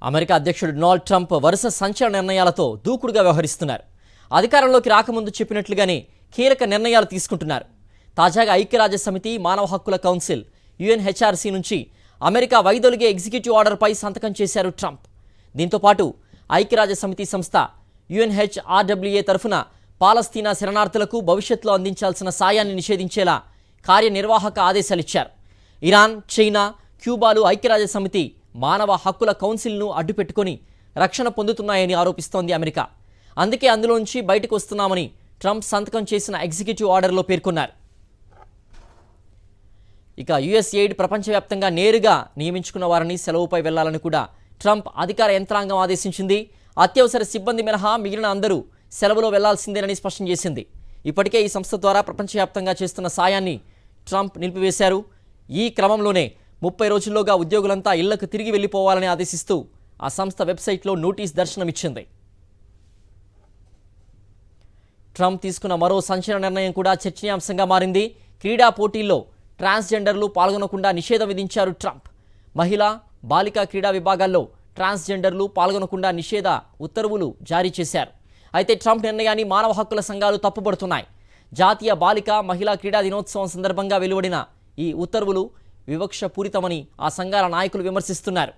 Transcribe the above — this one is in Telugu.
అమెరికా అధ్యక్షుడు డొనాల్డ్ ట్రంప్ వరుస సంచలన నిర్ణయాలతో దూకుడుగా వ్యవహరిస్తున్నారు. అధికారంలోకి రాకముందు చెప్పినట్లుగానే కీలక నిర్ణయాలు తీసుకుంటున్నారు. తాజాగా ఐక్యరాజ్యసమితి మానవ హక్కుల కౌన్సిల్ UNHRC నుంచి అమెరికా వైదొలిగే ఎగ్జిక్యూటివ్ ఆర్డర్పై సంతకం చేశారు ట్రంప్. దీంతోపాటు ఐక్యరాజ్యసమితి సంస్థ UNHRWA తరఫున పాలస్తీనా శరణార్థులకు భవిష్యత్తులో అందించాల్సిన సాయాన్ని నిషేధించేలా కార్యనిర్వాహక ఆదేశాలిచ్చారు. ఇరాన్, చైనా, క్యూబాలు ఐక్యరాజ్యసమితి మానవ హక్కుల కౌన్సిల్ను అడ్డుపెట్టుకుని రక్షణ పొందుతున్నాయని ఆరోపిస్తోంది అమెరికా. అందుకే అందులోంచి బయటకు వస్తున్నామని ట్రంప్ సంతకం చేసిన ఎగ్జిక్యూటివ్ ఆర్డర్లో పేర్కొన్నారు. ఇక USAID ప్రపంచవ్యాప్తంగా నేరుగా నియమించుకున్న వారిని సెలవుపై వెళ్లాలని కూడా ట్రంప్ అధికార యంత్రాంగం ఆదేశించింది. అత్యవసర సిబ్బంది మినహా మిగిలిన అందరూ సెలవులో వెళ్లాల్సిందేనని స్పష్టం చేసింది. ఇప్పటికే ఈ సంస్థ ద్వారా ప్రపంచవ్యాప్తంగా చేస్తున్న సాయాన్ని ట్రంప్ నిలిపివేశారు. ఈ క్రమంలోనే 30 రోజుల్లోగా ఉద్యోగులంతా ఇళ్లకు తిరిగి వెళ్లిపోవాలని ఆదేశిస్తూ ఆ సంస్థ వెబ్సైట్లో నోటీస్ దర్శనమిచ్చింది. ట్రంప్ తీసుకున్న మరో సంచలన నిర్ణయం కూడా చర్చనీయాంశంగా మారింది. క్రీడా పోటీల్లో ట్రాన్స్జెండర్లు పాల్గొనకుండా నిషేధం విధించారు ట్రంప్. మహిళా, బాలికా క్రీడా విభాగాల్లో ట్రాన్స్జెండర్లు పాల్గొనకుండా నిషేధ ఉత్తర్వులు జారీ చేశారు. అయితే ట్రంప్ నిర్ణయాన్ని మానవ హక్కుల సంఘాలు తప్పుపడుతున్నాయి. జాతీయ బాలికా మహిళా క్రీడా దినోత్సవం సందర్భంగా వెలువడిన ఈ ఉత్తర్వులు వివక్షపూరితమని ఆ సంఘాల నాయకులు విమర్శిస్తున్నారు.